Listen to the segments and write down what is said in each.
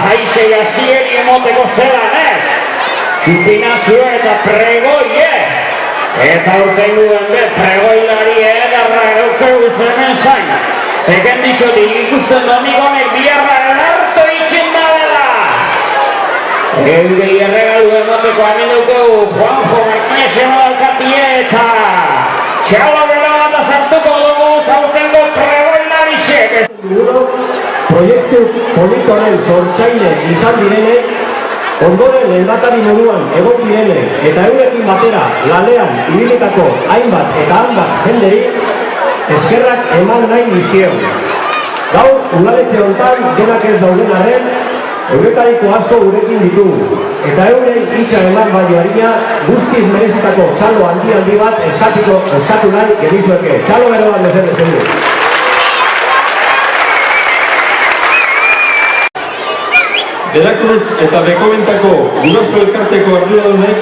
jaixei hasieri emoteko zelan ez. Txupinazio eta pregoie. Eta urtenguen be pregoilari edarra gaukegu zemen zain. Zeken dixotik ikusten donikonek biarra harto itxin dabela. Eudei erregalu emoteko aminukegu Juanjo Martinez alkatie eta txalo bela bat azartuko dugu zautengo pregoilari xek. Proiektu politoren sortzaile izan direnek, ondoren lehendakari moduan egon direnek eta eurekin batera lanean ibilitako hainbat eta hainbat jenderi eskerrak eman nahi dizkiegu. Gaur, udaletxe hontan denak ez dauden arren, euretariko asko gurekin ditugu. Eta eurei hitza eman baino harina guztiz merezitako txalo handi bat eskatu nahi genizueke. Txalo bero bat mesedez dugu. Berakruz eta Bekobentako guraso elkarteko arduradunek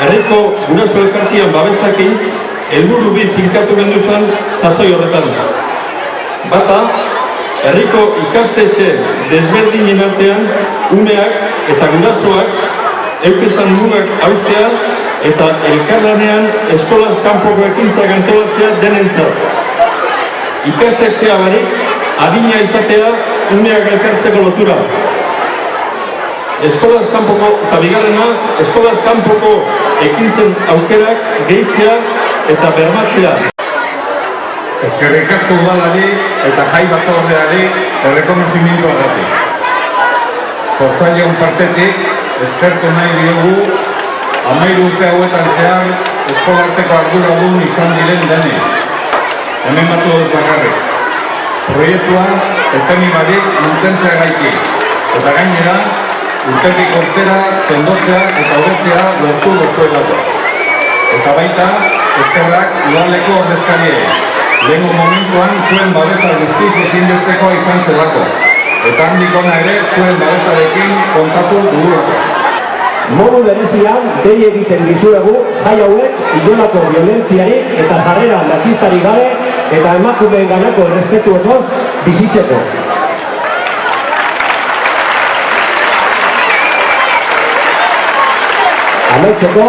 herriko guraso elkartian babesakin helburu bi finkatu genduzan sasoi horretan. Bata, herriko ikastetxe desberdinen artean umeak eta gurasoak eukesan mugak haustea eta elkarlanean eskolaz kanpoko ekintzak antolatzea denentzat. Ikastetxea barik adina izatea umeak elkartzeko lotura. Eskolaz kanpoko eta bigarrena, eskolaz kanpoko ekintzen aukerak gehitzea eta bermatzea. Eskerrik asko udalari eta jai batzordeari errekonozimendu agatik. Sortzaileon partetik eskertu nahi diogu 13 urte hauetan zehar eskolarteko arduradun izan diren denek. Hemen batzu dut bakarrik. Proiektua eteni barik mantentzea gaitik. Eta gainera, urtetik urtera, sendotzea eta hobetzea lortu dozuelako. Eta baita, eskerrak udaleko ordezkariei. Lehengo momentuan zuen babesa guztiz ezinbestekoa izan zelako. Eta handik ona ere zuen babesarekin kontatu dugulako. Modu berezian, dei egiten dizuegu jai hauek inolako violentziarik eta jarrera matxistari gabe eta emakumeen ganako errespetu osoz bizitzeko. Amaitzeko,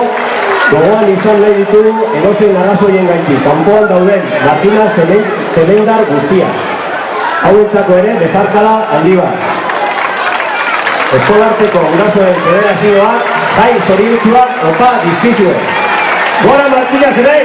gogoan izan nahi ditugu edozein arrazoien gaitik, kanpoan dauden Martina Zemendar guztia. Hauentzako ere bezarkala handi bat. Eskolarteko gurasoen federazioa jai zoriotsua opa dizkizue. Gora Martina Zemendar!